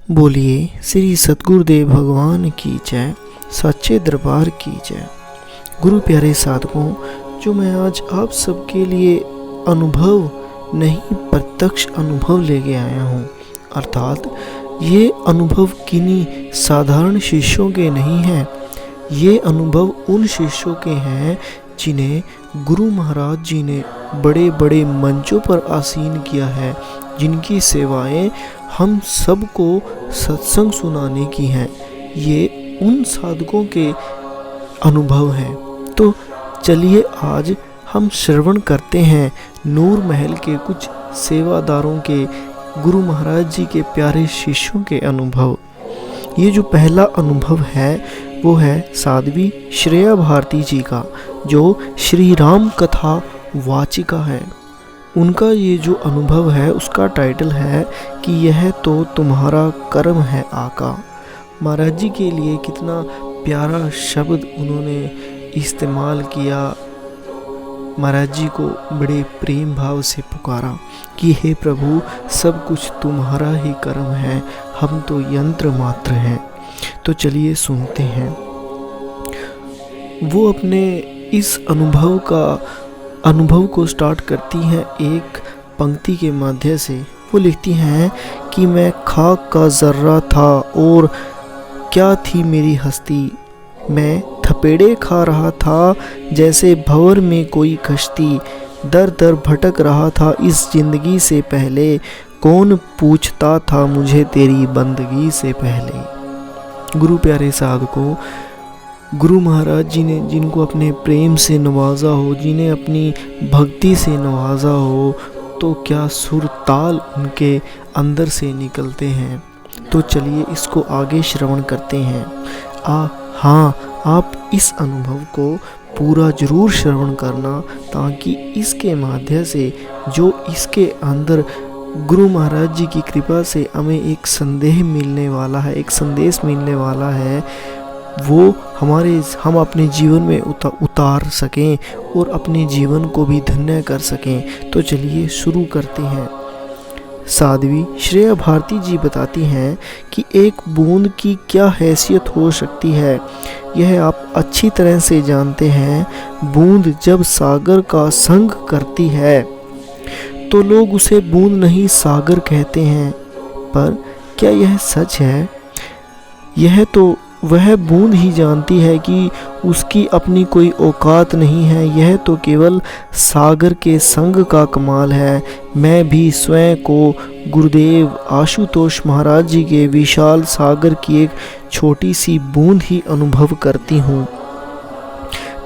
बोलिए श्री सतगुरुदेव भगवान की जय, सच्चे दरबार की जय। गुरु प्यारे साधकों, जो मैं आज आप सबके लिए अनुभव नहीं प्रत्यक्ष अनुभव लेके आया हूँ। अर्थात ये अनुभव किन्हीं साधारण शिष्यों के नहीं हैं। ये अनुभव उन शिष्यों के हैं जिन्हें गुरु महाराज जी ने बड़े बड़े मंचों पर आसीन किया है, जिनकी सेवाएं हम सबको सत्संग सुनाने की हैं। ये उन साधकों के अनुभव हैं। तो चलिए आज हम श्रवण करते हैं नूर महल के कुछ सेवादारों के, गुरु महाराज जी के प्यारे शिष्यों के अनुभव। ये जो पहला अनुभव है वो है साध्वी श्रेया भारती जी का, जो श्री राम कथा वाचिका है। उनका ये जो अनुभव है उसका टाइटल है कि यह तो तुम्हारा कर्म है आका। महाराज जी के लिए कितना प्यारा शब्द उन्होंने इस्तेमाल किया। महाराज जी को बड़े प्रेम भाव से पुकारा कि हे प्रभु, सब कुछ तुम्हारा ही कर्म है, हम तो यंत्र मात्र हैं। तो चलिए सुनते हैं। वो अपने इस अनुभव को स्टार्ट करती हैं एक पंक्ति के माध्यम से। वो लिखती हैं कि मैं खाक का जर्रा था और क्या थी मेरी हस्ती, मैं थपेड़े खा रहा था जैसे भंवर में कोई कश्ती, दर दर भटक रहा था इस जिंदगी से पहले, कौन पूछता था मुझे तेरी बंदगी से पहले। गुरु प्यारे साधकों, गुरु महाराज जी ने जिनको अपने प्रेम से नवाजा हो, जिन्हें अपनी भक्ति से नवाजा हो, तो क्या सुर ताल उनके अंदर से निकलते हैं। तो चलिए इसको आगे श्रवण करते हैं। हाँ, आप इस अनुभव को पूरा जरूर श्रवण करना, ताकि इसके माध्यम से जो इसके अंदर गुरु महाराज जी की कृपा से हमें एक संदेश मिलने वाला है, वो हम अपने जीवन में उतार सकें और अपने जीवन को भी धन्य कर सकें। तो चलिए शुरू करते हैं। साध्वी श्रेया भारती जी बताती हैं कि एक बूंद की क्या हैसियत हो सकती है, यह आप अच्छी तरह से जानते हैं। बूंद जब सागर का संग करती है तो लोग उसे बूंद नहीं सागर कहते हैं, पर क्या यह सच है? यह तो वह बूंद ही जानती है कि उसकी अपनी कोई औकात नहीं है, यह तो केवल सागर के संग का कमाल है। मैं भी स्वयं को गुरुदेव आशुतोष महाराज जी के विशाल सागर की एक छोटी सी बूंद ही अनुभव करती हूँ।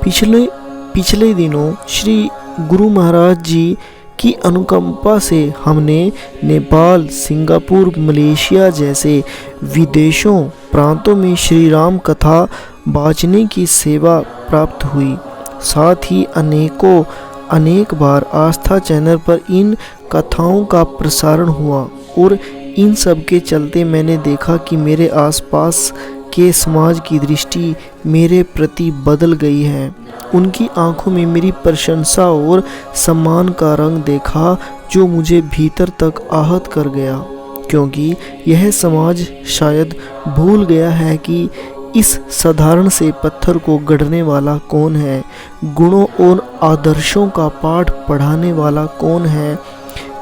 पिछले दिनों श्री गुरु महाराज जी की अनुकंपा से हमने नेपाल, सिंगापुर, मलेशिया जैसे विदेशों प्रांतों में श्री राम कथा बाँचने की सेवा प्राप्त हुई। साथ ही अनेक बार आस्था चैनल पर इन कथाओं का प्रसारण हुआ और इन सब के चलते मैंने देखा कि मेरे आसपास के समाज की दृष्टि मेरे प्रति बदल गई है। उनकी आंखों में मेरी प्रशंसा और सम्मान का रंग देखा, जो मुझे भीतर तक आहत कर गया, क्योंकि यह समाज शायद भूल गया है कि इस साधारण से पत्थर को गढ़ने वाला कौन है, गुणों और आदर्शों का पाठ पढ़ाने वाला कौन है।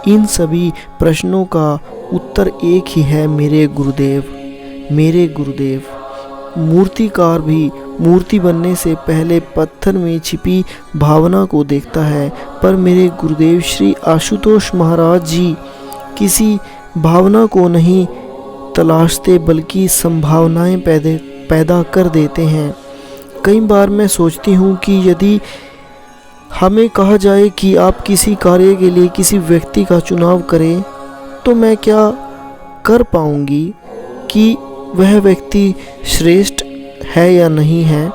इन सभी प्रश्नों का उत्तर एक ही है, मेरे गुरुदेव। मूर्तिकार भी मूर्ति बनने से पहले पत्थर में छिपी भावना को देखता है, पर मेरे गुरुदेव श्री आशुतोष महाराज जी किसी भावना को नहीं तलाशते, बल्कि संभावनाएं पैदा कर देते हैं। कई बार मैं सोचती हूँ कि यदि हमें कहा जाए कि आप किसी कार्य के लिए किसी व्यक्ति का चुनाव करें, तो मैं क्या कर पाऊँगी कि वह व्यक्ति श्रेष्ठ है या नहीं है।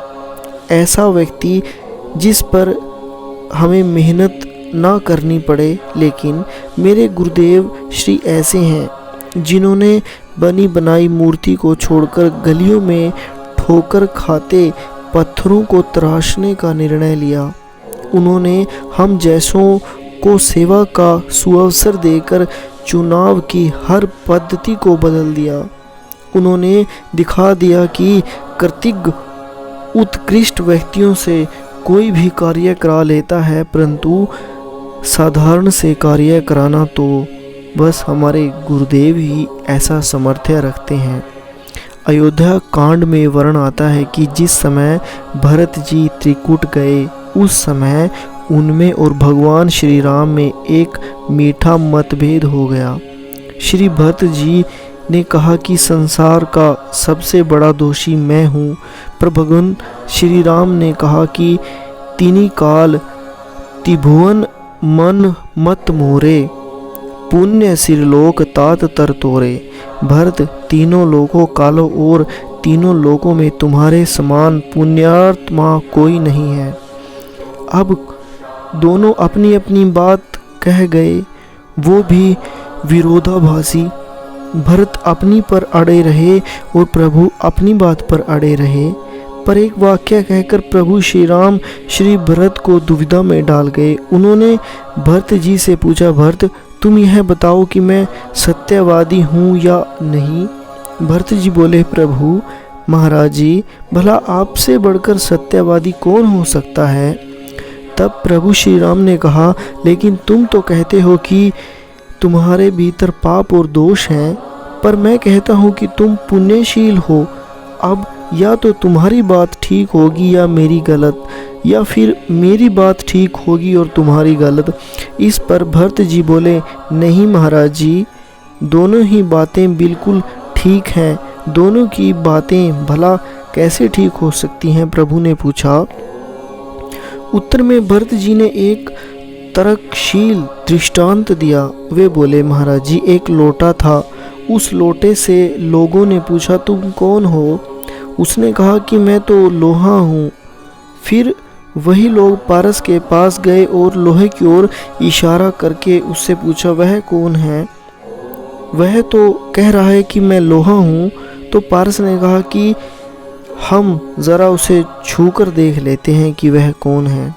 ऐसा व्यक्ति जिस पर हमें मेहनत ना करनी पड़े। लेकिन मेरे गुरुदेव श्री ऐसे हैं जिन्होंने बनी बनाई मूर्ति को छोड़कर गलियों में ठोकर खाते पत्थरों को तराशने का निर्णय लिया। उन्होंने हम जैसों को सेवा का सुअवसर देकर चुनाव की हर पद्धति को बदल दिया। उन्होंने दिखा दिया कि कृतज्ञ उत्कृष्ट व्यक्तियों से कोई भी कार्य करा लेता है, परंतु साधारण से कार्य कराना तो बस हमारे गुरुदेव ही ऐसा सामर्थ्य रखते हैं। अयोध्या कांड में वर्णन आता है कि जिस समय भरत जी त्रिकुट गए, उस समय उनमें और भगवान श्री राम में एक मीठा मतभेद हो गया। श्री भरत जी ने कहा कि संसार का सबसे बड़ा दोषी मैं हूँ, पर भगवान श्री राम ने कहा कि तीनी काल त्रिभुवन मन मत मोरे, पुण्य सिरलोक तात तर तोरे। भरत, तीनों लोकों कालों और तीनों लोकों में तुम्हारे समान पुण्यात्मा कोई नहीं है। अब दोनों अपनी अपनी बात कह गए, वो भी विरोधाभासी। भरत अपनी पर अड़े रहे और प्रभु अपनी बात पर अड़े रहे, पर एक वाक्य कहकर प्रभु श्री राम श्री भरत को दुविधा में डाल गए। उन्होंने भरत जी से पूछा, भरत तुम यह बताओ कि मैं सत्यवादी हूँ या नहीं। भरत जी बोले, प्रभु महाराज जी, भला आपसे बढ़कर सत्यवादी कौन हो सकता है। तब प्रभु श्री राम ने कहा, लेकिन तुम तो कहते हो कि तुम्हारे भीतर पाप और दोष हैं, पर मैं कहता हूँ कि तुम पुण्यशील हो। अब या तो तुम्हारी बात ठीक होगी या मेरी गलत, या फिर मेरी बात ठीक होगी और तुम्हारी गलत। इस पर भरत जी बोले, नहीं महाराज जी, दोनों ही बातें बिल्कुल ठीक हैं। दोनों की बातें भला कैसे ठीक हो सकती हैं, प्रभु ने पूछा। उत्तर में भरत जी ने एक तर्कशील दृष्टांत दिया। वे बोले, महाराज जी, एक लोटा था, उस लोटे से लोगों ने पूछा, तुम कौन हो। उसने कहा कि मैं तो लोहा हूँ। फिर वही लोग पारस के पास गए और लोहे की ओर इशारा करके उससे पूछा, वह कौन है। वह तो कह रहा है कि मैं लोहा हूँ। तो पारस ने कहा कि हम ज़रा उसे छूकर देख लेते हैं कि वह कौन है।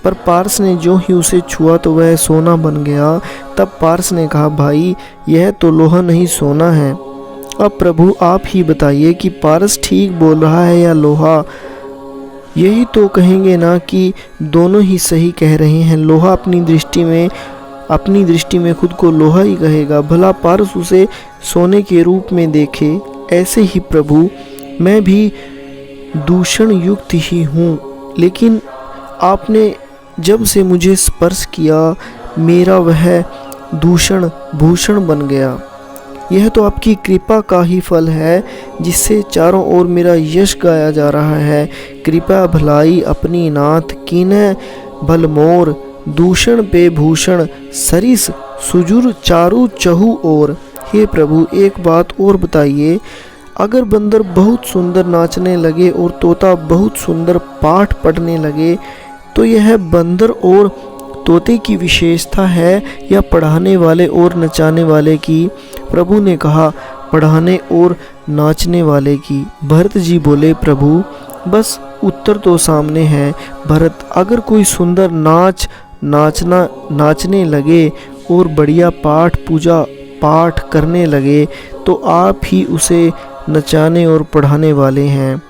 पर पारस ने जो ही उसे छुआ तो वह सोना बन गया। तब पारस ने कहा, भाई यह तो लोहा नहीं सोना है। अब प्रभु आप ही बताइए कि पारस ठीक बोल रहा है या लोहा। यही तो कहेंगे ना कि दोनों ही सही कह रहे हैं। लोहा अपनी दृष्टि में खुद को लोहा ही कहेगा, भला पारस उसे सोने के रूप में देखे। ऐसे ही प्रभु मैं भी दूषण युक्त ही हूँ, लेकिन आपने जब से मुझे स्पर्श किया, मेरा वह दूषण भूषण बन गया। यह तो आपकी कृपा का ही फल है, जिससे चारों ओर मेरा यश गाया जा रहा है। कृपा भलाई अपनी नाथ कीन्ह भल मोर, दूषण पे भूषण सरिस सुजुर चारु चहु ओर। हे प्रभु, एक बात और बताइए, अगर बंदर बहुत सुंदर नाचने लगे और तोता बहुत सुंदर पाठ पढ़ने लगे, तो यह बंदर और तोते की विशेषता है या पढ़ाने वाले और नचाने वाले की। प्रभु ने कहा, पढ़ाने और नाचने वाले की। भरत जी बोले, प्रभु बस उत्तर तो सामने है। भरत, अगर कोई सुंदर नाचने लगे और बढ़िया पूजा पाठ करने लगे, तो आप ही उसे नचाने और पढ़ाने वाले हैं।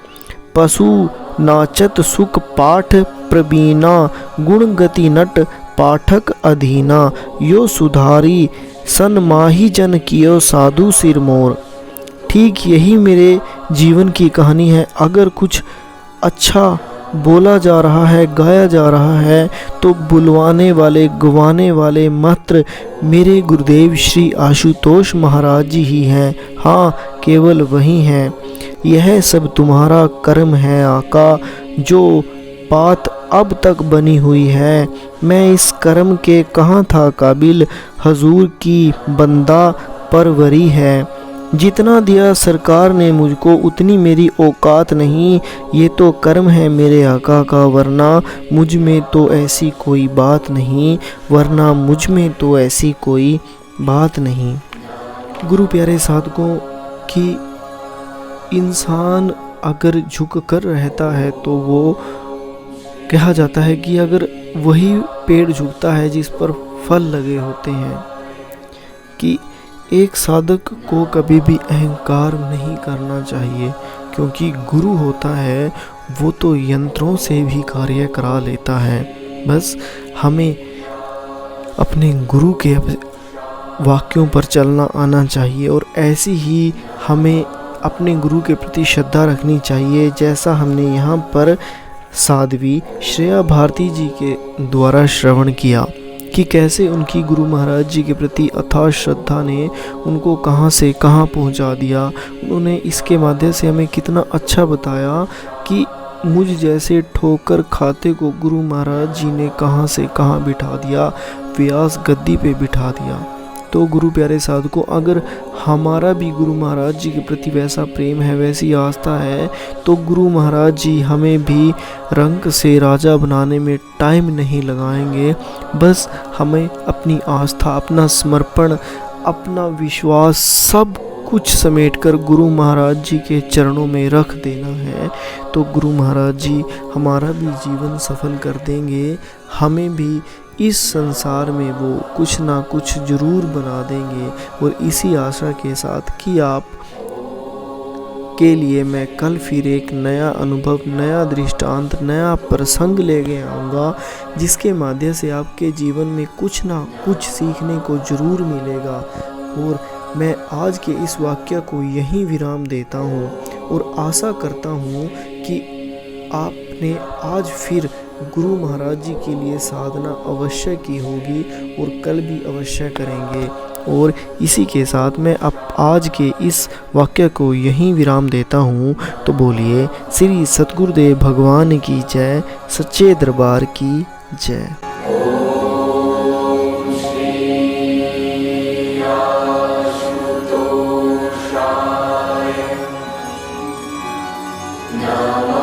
पशु नाचत सुख पाठ प्रवीणा, गुण गति नट पाठक अधीना, यो सुधारी सन माही जन कियो साधु सिर मोर। ठीक यही मेरे जीवन की कहानी है। अगर कुछ अच्छा बोला जा रहा है, गाया जा रहा है, तो बुलवाने वाले गवाने वाले मात्र मेरे गुरुदेव श्री आशुतोष महाराज जी ही हैं। हाँ, केवल वही हैं। यह सब तुम्हारा कर्म है आका, जो बात अब तक बनी हुई है। मैं इस कर्म के कहाँ था काबिल, हजूर की बंदा परवरी है। जितना दिया सरकार ने मुझको, उतनी मेरी औकात नहीं। ये तो कर्म है मेरे आका का, वरना मुझ में तो ऐसी कोई बात नहीं, वरना मुझ में तो ऐसी कोई बात नहीं। गुरु प्यारे साधकों कि इंसान अगर झुक कर रहता है तो वो कहा जाता है कि अगर वही पेड़ झुकता है जिस पर फल लगे होते हैं, कि एक साधक को कभी भी अहंकार नहीं करना चाहिए, क्योंकि गुरु होता है वो तो यंत्रों से भी कार्य करा लेता है। बस हमें अपने गुरु के वाक्यों पर चलना आना चाहिए और ऐसी ही हमें अपने गुरु के प्रति श्रद्धा रखनी चाहिए, जैसा हमने यहाँ पर साध्वी श्रेया भारती जी के द्वारा श्रवण किया कि कैसे उनकी गुरु महाराज जी के प्रति अथाह श्रद्धा ने उनको कहाँ से कहाँ पहुँचा दिया। उन्होंने इसके माध्यम से हमें कितना अच्छा बताया कि मुझ जैसे ठोकर खाते को गुरु महाराज जी ने कहाँ से कहाँ बिठा दिया, व्यास गद्दी पे बिठा दिया। तो गुरु प्यारे साधकों, अगर हमारा भी गुरु महाराज जी के प्रति वैसा प्रेम है, वैसी आस्था है, तो गुरु महाराज जी हमें भी रंक से राजा बनाने में टाइम नहीं लगाएंगे। बस हमें अपनी आस्था, अपना समर्पण, अपना विश्वास सब कुछ समेटकर गुरु महाराज जी के चरणों में रख देना है, तो गुरु महाराज जी हमारा भी जीवन सफल कर देंगे। हमें भी इस संसार में वो कुछ ना कुछ जरूर बना देंगे। और इसी आशा के साथ कि आप के लिए मैं कल फिर एक नया अनुभव, नया दृष्टांत, नया प्रसंग लेके आऊँगा, जिसके माध्यम से आपके जीवन में कुछ ना कुछ सीखने को जरूर मिलेगा। और मैं आज के इस वाक्य को यहीं विराम देता हूँ और आशा करता हूँ कि आपने आज फिर गुरु महाराज जी के लिए साधना अवश्य की होगी और कल भी अवश्य करेंगे। और इसी के साथ मैं अब आज के इस वाक्य को यहीं विराम देता हूँ। तो बोलिए श्री सतगुरुदेव भगवान की जय, सच्चे दरबार की जय। नमः।